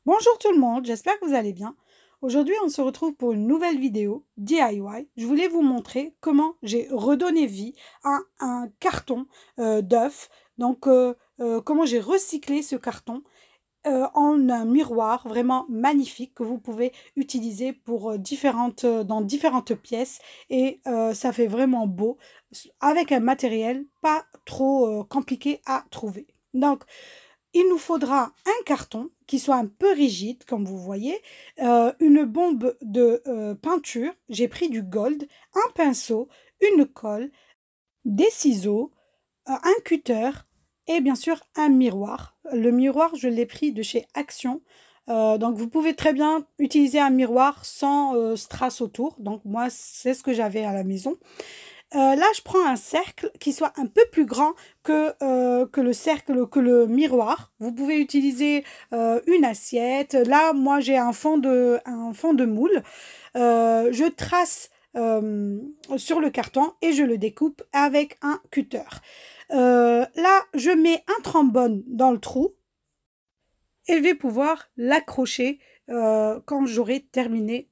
Bonjour tout le monde, j'espère que vous allez bien. Aujourd'hui, on se retrouve pour une nouvelle vidéo DIY. Je voulais vous montrer comment j'ai redonné vie à un carton d'œuf. Comment j'ai recyclé ce carton en un miroir vraiment magnifique que vous pouvez utiliser pour dans différentes pièces et ça fait vraiment beau avec un matériel pas trop compliqué à trouver. Donc, il nous faudra un carton qui soit un peu rigide, comme vous voyez, une bombe de peinture, j'ai pris du gold, un pinceau, une colle, des ciseaux, un cutter et bien sûr un miroir. Le miroir, je l'ai pris de chez Action. Donc vous pouvez très bien utiliser un miroir sans strass autour. Donc moi, c'est ce que j'avais à la maison. Là, je prends un cercle qui soit un peu plus grand que le cercle, que le miroir. Vous pouvez utiliser une assiette. Là, moi, j'ai un fond de moule. Je trace sur le carton et je le découpe avec un cutter. Là, je mets un trombone dans le trou et je vais pouvoir l'accrocher quand j'aurai terminé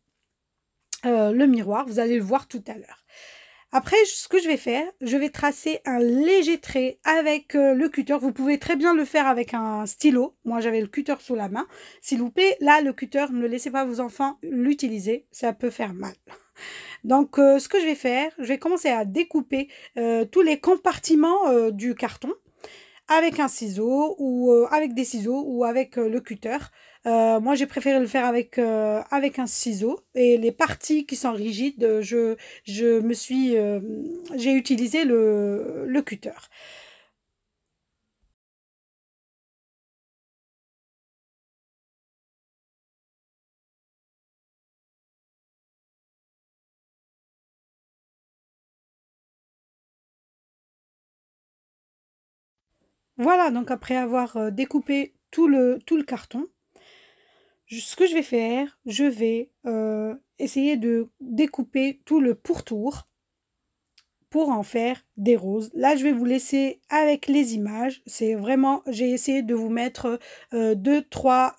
le miroir. Vous allez le voir tout à l'heure. Après, ce que je vais faire, je vais tracer un léger trait avec le cutter. Vous pouvez très bien le faire avec un stylo. Moi, j'avais le cutter sous la main. S'il vous plaît, là, le cutter, ne laissez pas vos enfants l'utiliser. Ça peut faire mal. Donc, ce que je vais faire, je vais commencer à découper tous les compartiments du carton avec un ciseau ou avec des ciseaux ou avec le cutter. Moi, j'ai préféré le faire avec un ciseau et les parties qui sont rigides, j'ai utilisé le cutter. Voilà, donc après avoir découpé tout le carton, ce que je vais faire, je vais essayer de découper tout le pourtour pour en faire des roses. Là, je vais vous laisser avec les images. C'est vraiment, j'ai essayé de vous mettre deux, trois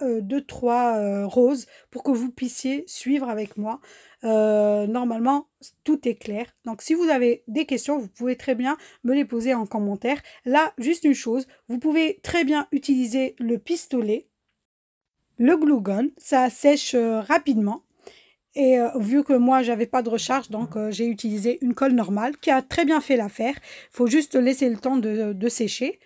roses pour que vous puissiez suivre avec moi. Normalement, tout est clair. Donc, si vous avez des questions, vous pouvez très bien me les poser en commentaire. Là, juste une chose, vous pouvez très bien utiliser le pistolet, le glue gun, ça sèche rapidement. Et vu que moi, j'avais pas de recharge, donc j'ai utilisé une colle normale qui a très bien fait l'affaire. Il faut juste laisser le temps de sécher.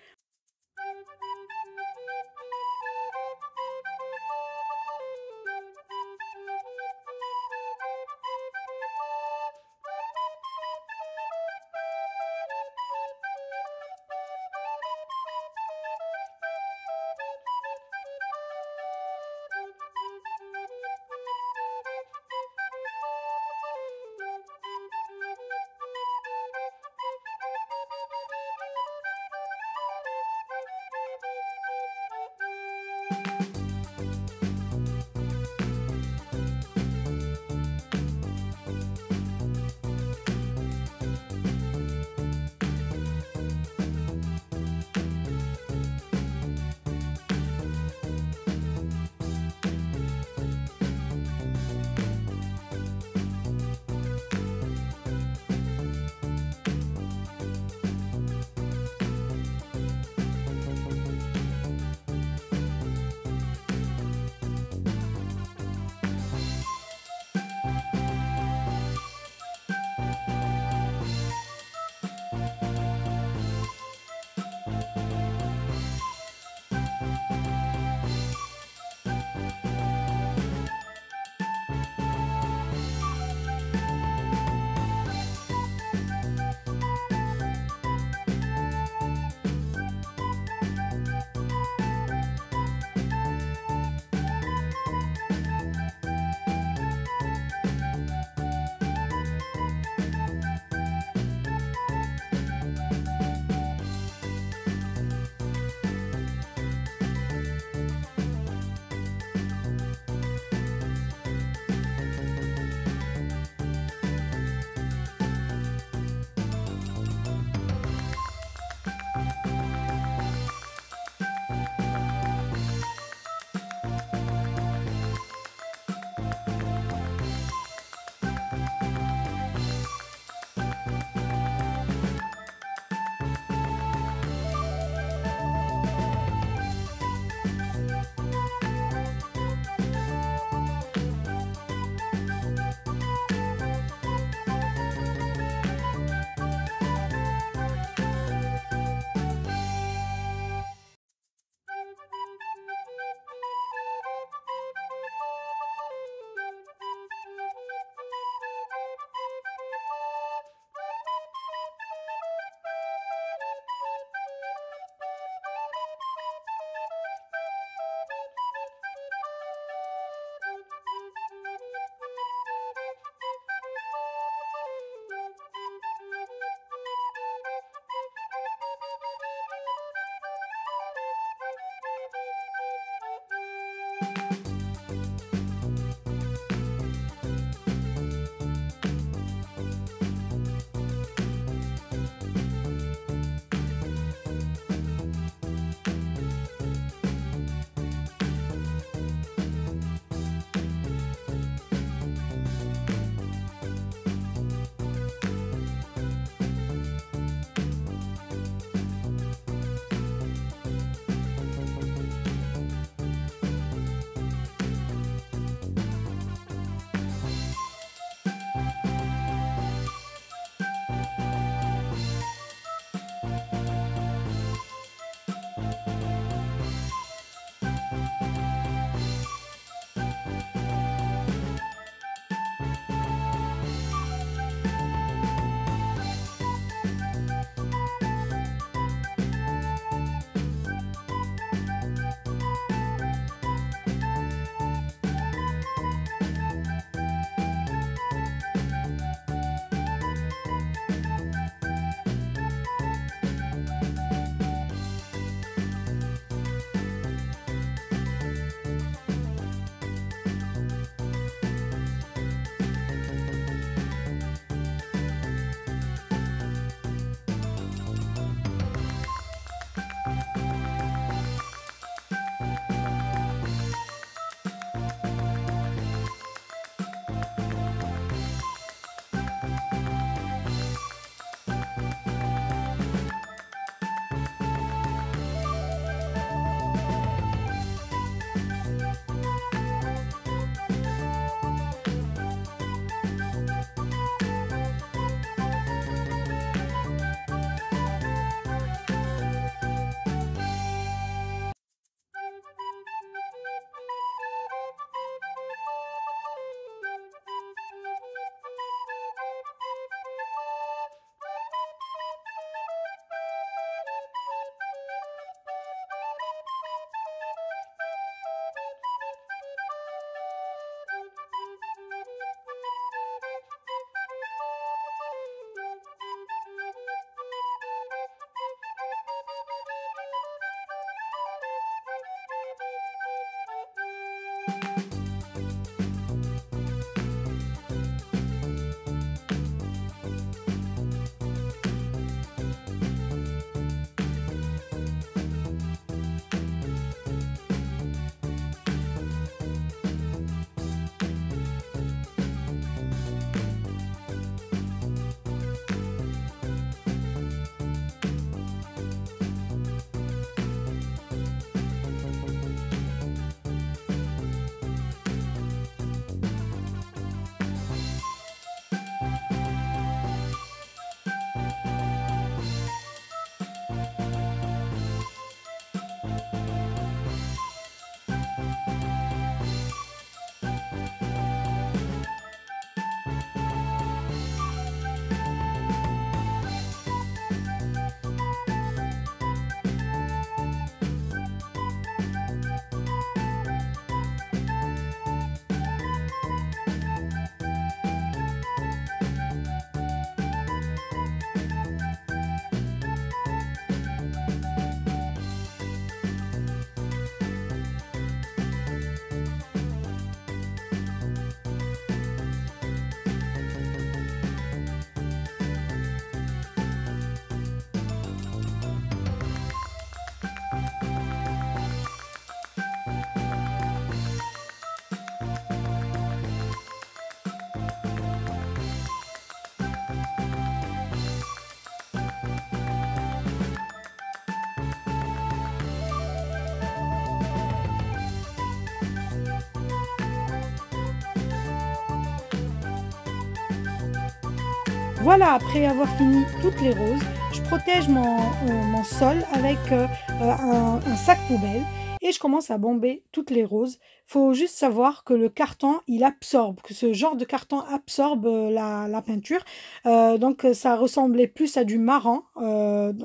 Voilà, après avoir fini toutes les roses, je protège mon sol avec un sac poubelle et je commence à bomber toutes les roses. Il faut juste savoir que le carton, il absorbe, que ce genre de carton absorbe la peinture. Donc ça ressemblait plus à du marron.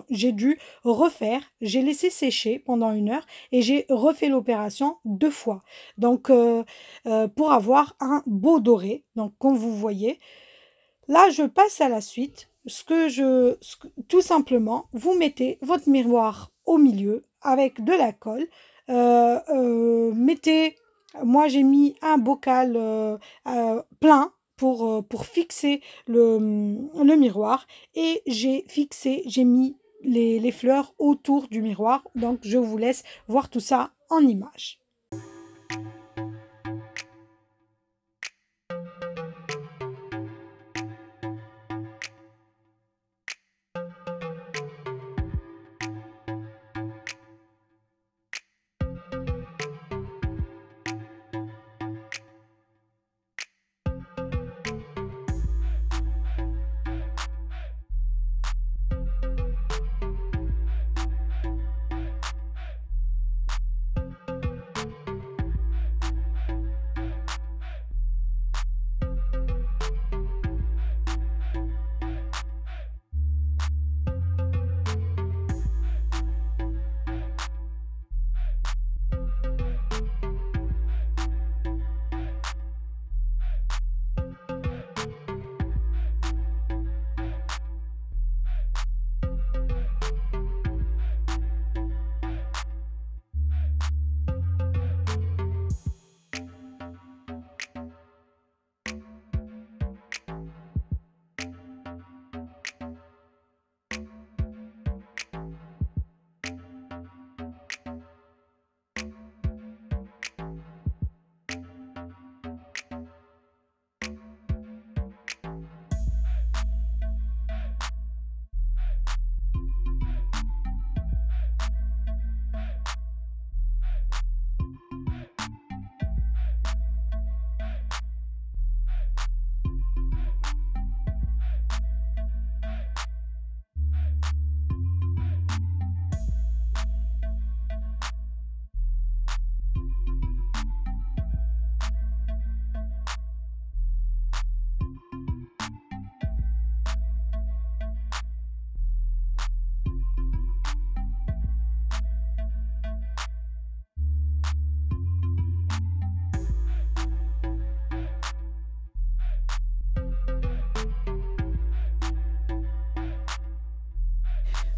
J'ai dû refaire, j'ai laissé sécher pendant 1 heure et j'ai refait l'opération 2 fois. Donc pour avoir un beau doré, donc comme vous voyez. Là, je passe à la suite. Tout simplement, vous mettez votre miroir au milieu avec de la colle. Moi j'ai mis un bocal plein pour fixer le miroir et j'ai mis les fleurs autour du miroir. Donc, je vous laisse voir tout ça en image.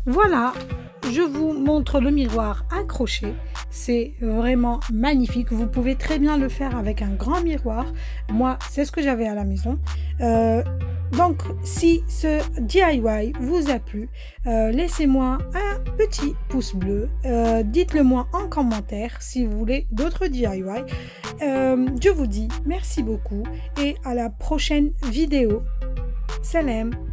Voilà, je vous montre le miroir accroché. C'est vraiment magnifique. Vous pouvez très bien le faire avec un grand miroir. Moi, c'est ce que j'avais à la maison. Donc, si ce DIY vous a plu, laissez-moi un petit pouce bleu. Dites-le moi en commentaire si vous voulez d'autres DIY. Je vous dis merci beaucoup et à la prochaine vidéo. Salam!